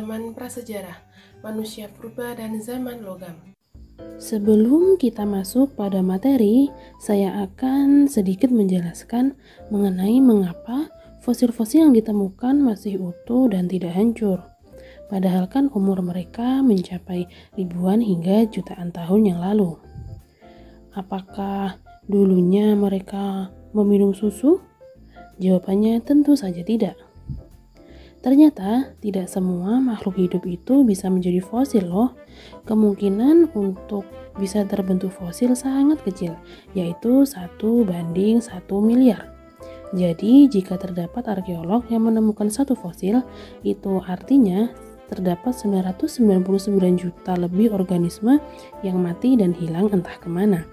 Zaman prasejarah, manusia purba dan zaman logam. Sebelum kita masuk pada materi, saya akan sedikit menjelaskan mengenai mengapa fosil-fosil yang ditemukan masih utuh dan tidak hancur. Padahal kan umur mereka mencapai ribuan hingga jutaan tahun yang lalu. Apakah dulunya mereka meminum susu? Jawabannya tentu saja tidak. Ternyata tidak semua makhluk hidup itu bisa menjadi fosil loh. Kemungkinan untuk bisa terbentuk fosil sangat kecil, yaitu 1:1 miliar. Jadi jika terdapat arkeolog yang menemukan satu fosil, itu artinya terdapat 999 juta lebih organisme yang mati dan hilang entah kemana.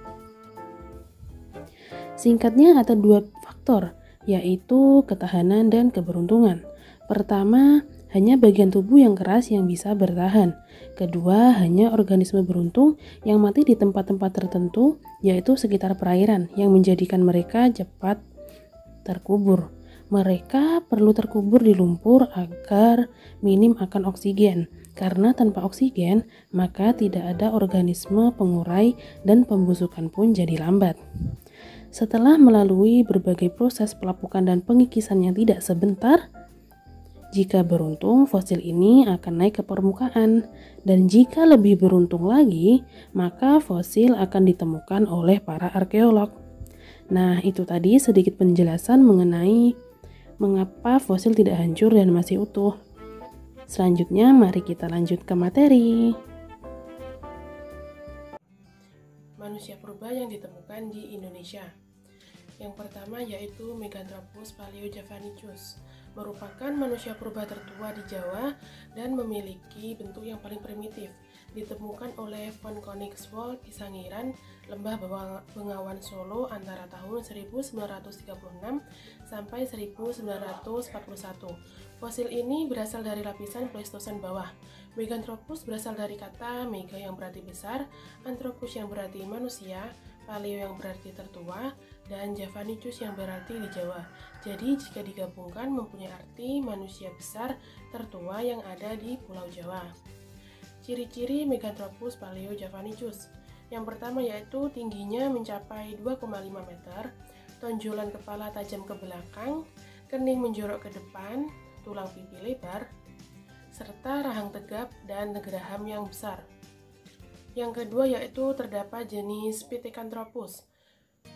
Singkatnya ada dua faktor, yaitu ketahanan dan keberuntungan. Pertama, hanya bagian tubuh yang keras yang bisa bertahan. Kedua, hanya organisme beruntung yang mati di tempat-tempat tertentu, yaitu sekitar perairan, yang menjadikan mereka cepat terkubur. Mereka perlu terkubur di lumpur agar minim akan oksigen. Karena tanpa oksigen, maka tidak ada organisme pengurai dan pembusukan pun jadi lambat. Setelah melalui berbagai proses pelapukan dan pengikisan yang tidak sebentar, jika beruntung, fosil ini akan naik ke permukaan, dan jika lebih beruntung lagi, maka fosil akan ditemukan oleh para arkeolog. Nah, itu tadi sedikit penjelasan mengenai mengapa fosil tidak hancur dan masih utuh. Selanjutnya, mari kita lanjut ke materi. Manusia purba yang ditemukan di Indonesia. Yang pertama yaitu Meganthropus paleojavanicus, merupakan manusia purba tertua di Jawa dan memiliki bentuk yang paling primitif. Ditemukan oleh Von Koenigswald di Sangiran, Lembah Bengawan Solo antara tahun 1936 sampai 1941. Fosil ini berasal dari lapisan Pleistosen bawah. Meganthropus berasal dari kata mega yang berarti besar, anthropus yang berarti manusia, paleo yang berarti tertua, dan javanicus yang berarti di Jawa. Jadi jika digabungkan mempunyai arti manusia besar tertua yang ada di Pulau Jawa. Ciri-ciri Meganthropus paleojavanicus. Yang pertama yaitu tingginya mencapai 2,5 meter, tonjolan kepala tajam ke belakang, kening menjorok ke depan, tulang pipi lebar, serta rahang tegap dan geraham yang besar. Yang kedua yaitu terdapat jenis Pithecanthropus.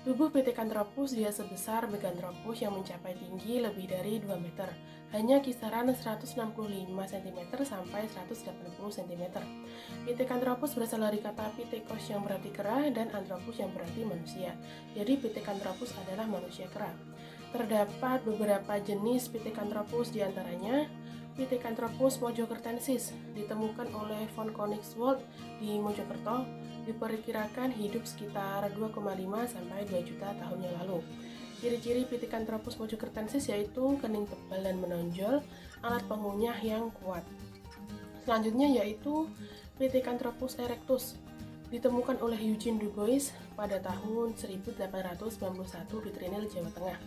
Tubuh Pithecanthropus dia sebesar Meganthropus yang mencapai tinggi lebih dari 2 meter, hanya kisaran 165 cm sampai 180 cm. Pithecanthropus berasal dari kata Pithekos yang berarti kera dan Anthropus yang berarti manusia. Jadi Pithecanthropus adalah manusia kera. Terdapat beberapa jenis Pithecanthropus diantaranya Pithecanthropus mojokertensis, ditemukan oleh Von Koenigswald di Mojokerto, diperkirakan hidup sekitar 2,5 sampai 2 juta tahun yang lalu. Ciri-ciri Pithecanthropus mojokertensis yaitu kening tebal dan menonjol, alat pengunyah yang kuat. Selanjutnya yaitu Pithecanthropus erectus, ditemukan oleh Eugene Dubois pada tahun 1891 di Trinil, Jawa Tengah.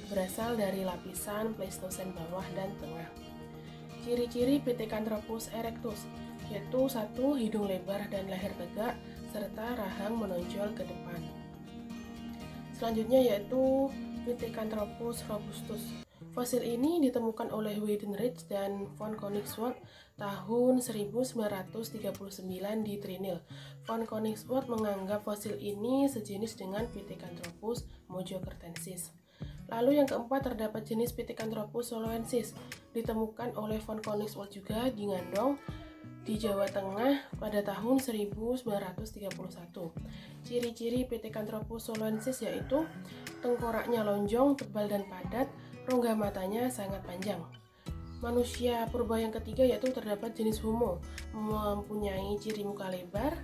Berasal dari lapisan Pleistosen bawah dan tengah. Ciri-ciri Pithecanthropus erectus yaitu 1. Hidung lebar dan leher tegak serta rahang menonjol ke depan. Selanjutnya yaitu Pithecanthropus robustus. Fosil ini ditemukan oleh Weidenreich dan Von Koenigswald tahun 1939 di Trinil. Von Koenigswald menganggap fosil ini sejenis dengan Pithecanthropus mojokertensis. Lalu yang keempat terdapat jenis Pithecanthropus soloensis, ditemukan oleh Von Koenigswald juga di Ngandong di Jawa Tengah pada tahun 1931. Ciri-ciri Pithecanthropus soloensis yaitu tengkoraknya lonjong, tebal dan padat, rongga matanya sangat panjang. Manusia purba yang ketiga yaitu terdapat jenis Homo, mempunyai ciri muka lebar,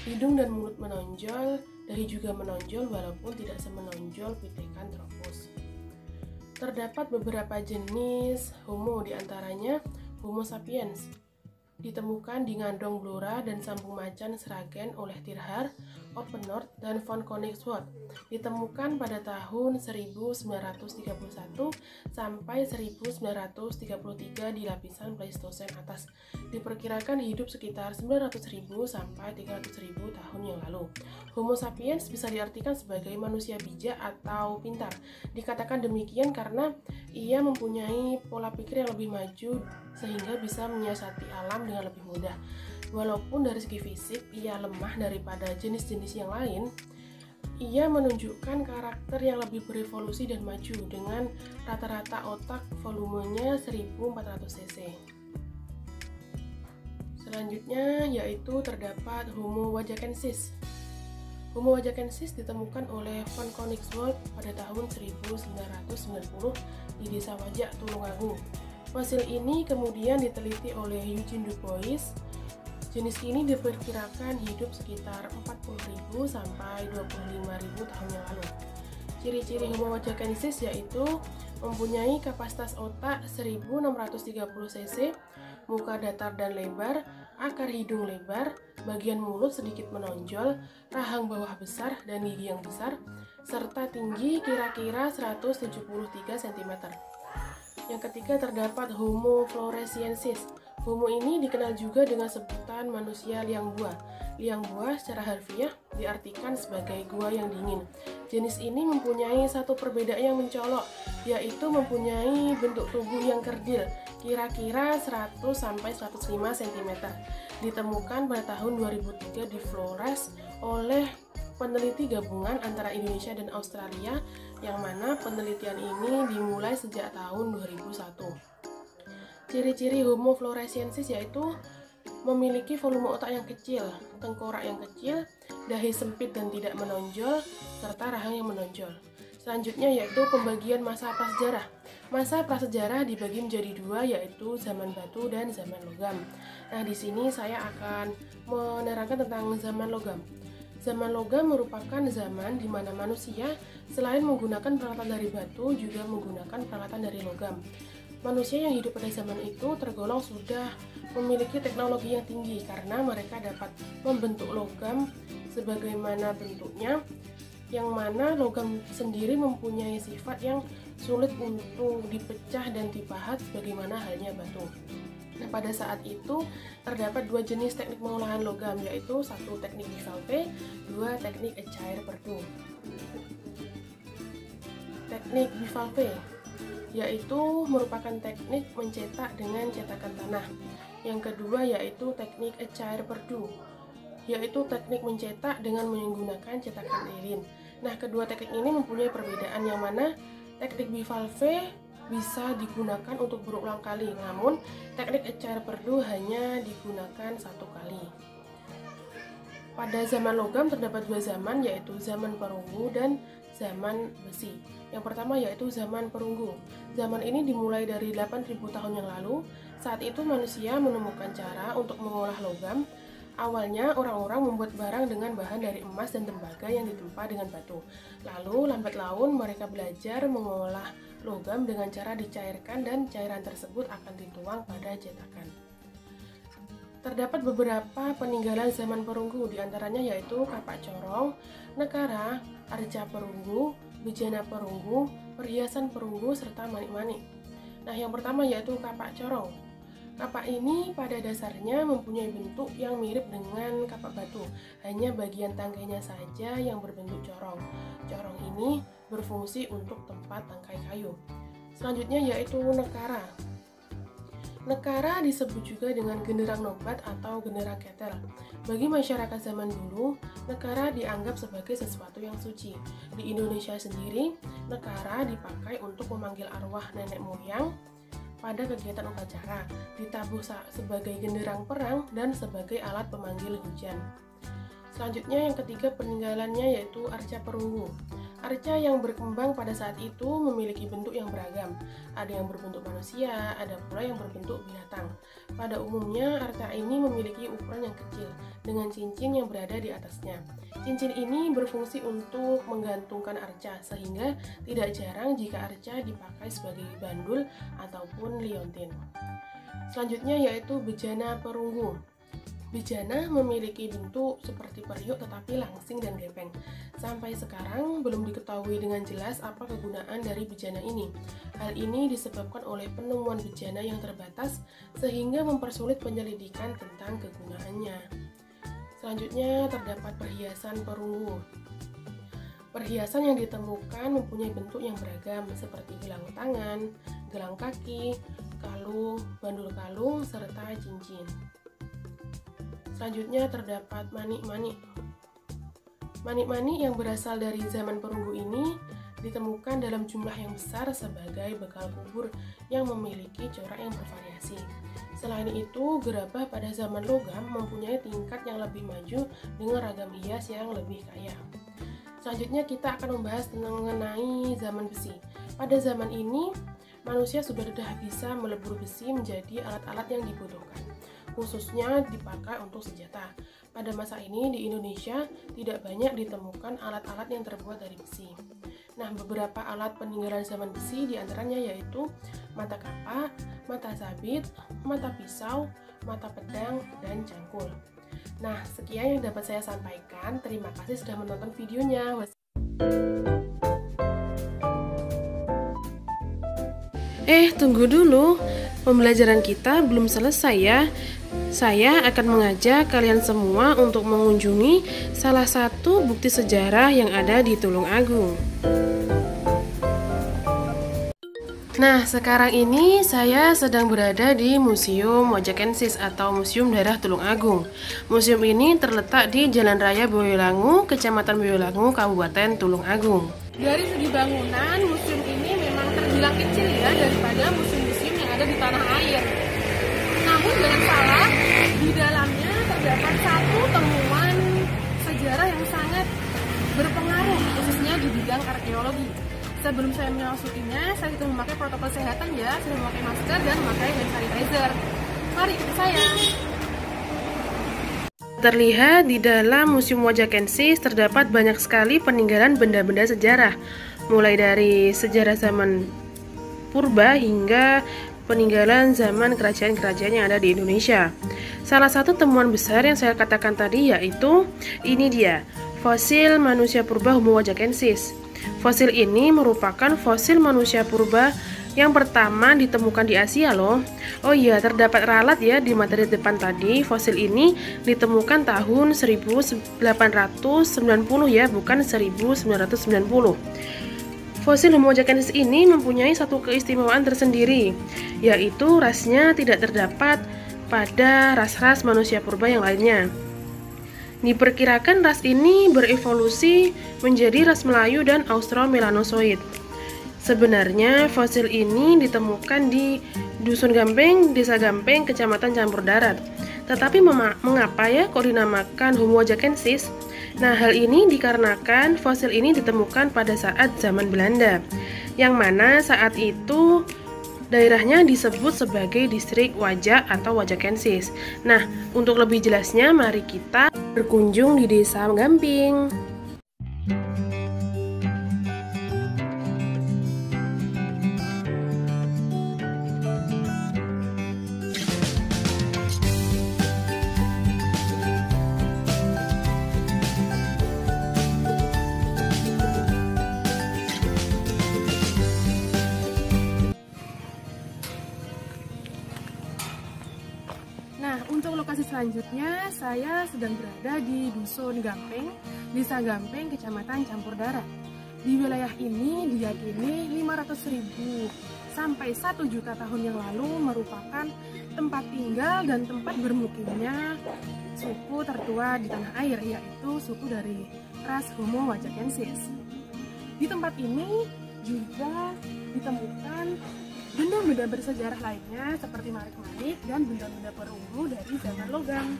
hidung dan mulut menonjol, dahi juga menonjol walaupun tidak semenonjol Pithecanthropus. Terdapat beberapa jenis Homo, diantaranya Homo sapiens, ditemukan di Ngandong Blora dan Sambung Macan Sragen oleh Tirhar, Open North dan von Königswald, ditemukan pada tahun 1931 sampai 1933 di lapisan Pleistosen atas. Diperkirakan hidup sekitar 900.000 sampai 300.000 tahun yang lalu. Homo sapiens bisa diartikan sebagai manusia bijak atau pintar. Dikatakan demikian karena ia mempunyai pola pikir yang lebih maju sehingga bisa menyiasati alam dengan lebih mudah. Walaupun dari segi fisik ia lemah daripada jenis-jenis yang lain, ia menunjukkan karakter yang lebih berevolusi dan maju dengan rata-rata otak volumenya 1400 cc. Selanjutnya yaitu terdapat Homo wajakensis. Homo wajakensis ditemukan oleh von Königswald pada tahun 1990 di desa Wajak, Tulungagung. Fosil ini kemudian diteliti oleh Eugene Dubois. Jenis ini diperkirakan hidup sekitar 40.000 sampai 25.000 tahun yang lalu. Ciri-ciri Homo wajakensis yaitu mempunyai kapasitas otak 1630 cc, muka datar dan lebar, akar hidung lebar, bagian mulut sedikit menonjol, rahang bawah besar dan gigi yang besar, serta tinggi kira-kira 173 cm. Yang ketiga terdapat Homo floresiensis. Homo ini dikenal juga dengan sebutan manusia liang buah. Liang buah secara harfiah diartikan sebagai gua yang dingin. Jenis ini mempunyai satu perbedaan yang mencolok, yaitu mempunyai bentuk tubuh yang kerdil, kira-kira 100-105 cm. Ditemukan pada tahun 2003 di Flores oleh peneliti gabungan antara Indonesia dan Australia, yang mana penelitian ini dimulai sejak tahun 2001. Ciri-ciri Homo floresiensis yaitu memiliki volume otak yang kecil, tengkorak yang kecil, dahi sempit dan tidak menonjol, serta rahang yang menonjol. Selanjutnya yaitu pembagian masa prasejarah. Masa prasejarah dibagi menjadi dua, yaitu zaman batu dan zaman logam. Nah, di sini saya akan menerangkan tentang zaman logam. Zaman logam merupakan zaman di mana manusia selain menggunakan peralatan dari batu juga menggunakan peralatan dari logam. Manusia yang hidup pada zaman itu tergolong sudah memiliki teknologi yang tinggi karena mereka dapat membentuk logam sebagaimana bentuknya, yang mana logam sendiri mempunyai sifat yang sulit untuk dipecah dan dipahat sebagaimana halnya batu. Nah, pada saat itu terdapat dua jenis teknik pengolahan logam, yaitu satu teknik Bivalve, dua teknik Ecaire-Perdue. Teknik Bivalve yaitu merupakan teknik mencetak dengan cetakan tanah. Yang kedua yaitu teknik Ecaire-Perdue, yaitu teknik mencetak dengan menggunakan cetakan lilin. Nah, kedua teknik ini mempunyai perbedaan, yang mana teknik Bivalve bisa digunakan untuk berulang kali, namun teknik Ecaire-Perdue hanya digunakan satu kali. Pada zaman logam terdapat dua zaman, yaitu zaman perunggu dan zaman besi. Yang pertama yaitu zaman perunggu. Zaman ini dimulai dari 8.000 tahun yang lalu. Saat itu manusia menemukan cara untuk mengolah logam. Awalnya orang-orang membuat barang dengan bahan dari emas dan tembaga yang ditempa dengan batu. Lalu lambat laun mereka belajar mengolah logam dengan cara dicairkan, dan cairan tersebut akan dituang pada cetakan. Terdapat beberapa peninggalan zaman perunggu, diantaranya yaitu kapak corong, nekara, arca perunggu, bejana perunggu, perhiasan perunggu, serta manik-manik. Nah, yang pertama yaitu kapak corong. Kapak ini pada dasarnya mempunyai bentuk yang mirip dengan kapak batu, hanya bagian tangkainya saja yang berbentuk corong. Corong ini berfungsi untuk tempat tangkai kayu. Selanjutnya yaitu nekara. Nekara disebut juga dengan genderang nobat atau genderang ketel. Bagi masyarakat zaman dulu, nekara dianggap sebagai sesuatu yang suci. Di Indonesia sendiri, nekara dipakai untuk memanggil arwah nenek moyang pada kegiatan upacara, ditabuh sebagai genderang perang, dan sebagai alat pemanggil hujan. Selanjutnya yang ketiga peninggalannya yaitu arca perunggu. Arca yang berkembang pada saat itu memiliki bentuk yang beragam. Ada yang berbentuk manusia, ada pula yang berbentuk binatang. Pada umumnya, arca ini memiliki ukuran yang kecil, dengan cincin yang berada di atasnya. Cincin ini berfungsi untuk menggantungkan arca, sehingga tidak jarang jika arca dipakai sebagai bandul ataupun liontin. Selanjutnya yaitu bejana perunggu. Bejana memiliki bentuk seperti periuk tetapi langsing dan gepeng. Sampai sekarang belum diketahui dengan jelas apa kegunaan dari bejana ini. Hal ini disebabkan oleh penemuan bejana yang terbatas sehingga mempersulit penyelidikan tentang kegunaannya. Selanjutnya terdapat perhiasan perunggu. Perhiasan yang ditemukan mempunyai bentuk yang beragam seperti gelang tangan, gelang kaki, kalung, bandul kalung, serta cincin. Selanjutnya terdapat manik-manik. Manik-manik yang berasal dari zaman perunggu ini ditemukan dalam jumlah yang besar sebagai bekal kubur yang memiliki corak yang bervariasi. Selain itu, gerabah pada zaman logam mempunyai tingkat yang lebih maju dengan ragam hias yang lebih kaya. Selanjutnya kita akan membahas mengenai zaman besi. Pada zaman ini, manusia sudah bisa melebur besi menjadi alat-alat yang dibutuhkan, khususnya dipakai untuk senjata. Pada masa ini di Indonesia tidak banyak ditemukan alat-alat yang terbuat dari besi. Nah, beberapa alat peninggalan zaman besi diantaranya yaitu mata kapak, mata sabit, mata pisau, mata pedang, dan cangkul. Nah, sekian yang dapat saya sampaikan. Terima kasih sudah menonton videonya. Tunggu dulu. Pembelajaran kita belum selesai ya. Saya akan mengajak kalian semua untuk mengunjungi salah satu bukti sejarah yang ada di Tulung Agung. Nah, sekarang ini saya sedang berada di Museum Wajakensis atau Museum Daerah Tulung Agung. Museum ini terletak di Jalan Raya Boyolangu, Kecamatan Boyolangu, Kabupaten Tulung Agung. Dari segi bangunan, museum ini memang terbilang kecil ya daripada museum-museum yang ada di tanah air. Namun jangan salah, di dalamnya terdapat satu temuan sejarah yang sangat berpengaruh, khususnya di bidang arkeologi. Sebelum saya memasukinya, saya sudah memakai protokol kesehatan ya, sudah memakai masker dan memakai hand sanitizer. Mari ikut saya. Terlihat di dalam Museum Wajakensis terdapat banyak sekali peninggalan benda-benda sejarah, mulai dari sejarah zaman purba hingga peninggalan zaman kerajaan-kerajaan yang ada di Indonesia. Salah satu temuan besar yang saya katakan tadi yaitu ini dia, fosil manusia purba Homo Wajakensis. Fosil ini merupakan fosil manusia purba yang pertama ditemukan di Asia loh. Oh iya, terdapat ralat ya di materi depan tadi. Fosil ini ditemukan tahun 1890 ya, bukan 1990. Fosil Homo Wajakensis ini mempunyai satu keistimewaan tersendiri, yaitu rasnya tidak terdapat pada ras-ras manusia purba yang lainnya. Diperkirakan ras ini berevolusi menjadi ras Melayu dan Austromelanozoid. Sebenarnya fosil ini ditemukan di Dusun Gampeng, Desa Gampeng, Kecamatan Campur Darat. Tetapi mengapa ya kok dinamakan Homo Wajakensis? Nah, hal ini dikarenakan fosil ini ditemukan pada saat zaman Belanda, yang mana saat itu daerahnya disebut sebagai distrik Wajak atau Wajakensis. Nah, untuk lebih jelasnya mari kita berkunjung di Desa Gamping. Untuk lokasi selanjutnya, saya sedang berada di Dusun Gampeng, Desa Gampeng, Kecamatan Campur Darat. Di wilayah ini diyakini 500.000 sampai 1 juta tahun yang lalu merupakan tempat tinggal dan tempat bermukimnya suku tertua di tanah air, yaitu suku dari ras Homo Wajakensis. Di tempat ini juga ditemukan benda-benda bersejarah lainnya seperti marik-marik dan benda-benda perunggu dari zaman logam.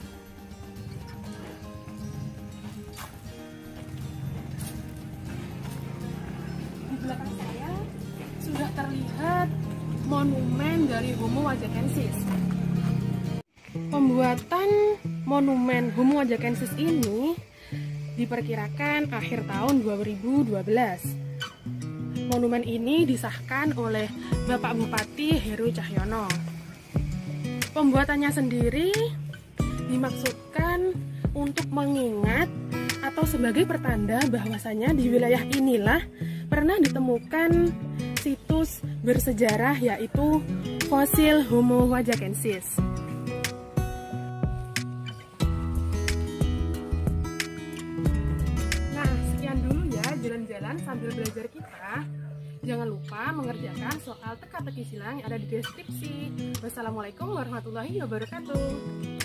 Di belakang saya sudah terlihat monumen dari Homo Wajakensis. Pembuatan monumen Homo Wajakensis ini diperkirakan akhir tahun 2012. Monumen ini disahkan oleh Bapak Bupati Heru Cahyono. Pembuatannya sendiri dimaksudkan untuk mengingat atau sebagai pertanda bahwasanya di wilayah inilah pernah ditemukan situs bersejarah yaitu fosil Homo wajakensis. Nah, sekian dulu ya jalan-jalan sambil belajar kita. Jangan lupa mengerjakan soal teka-teki silang yang ada di deskripsi. Wassalamualaikum warahmatullahi wabarakatuh.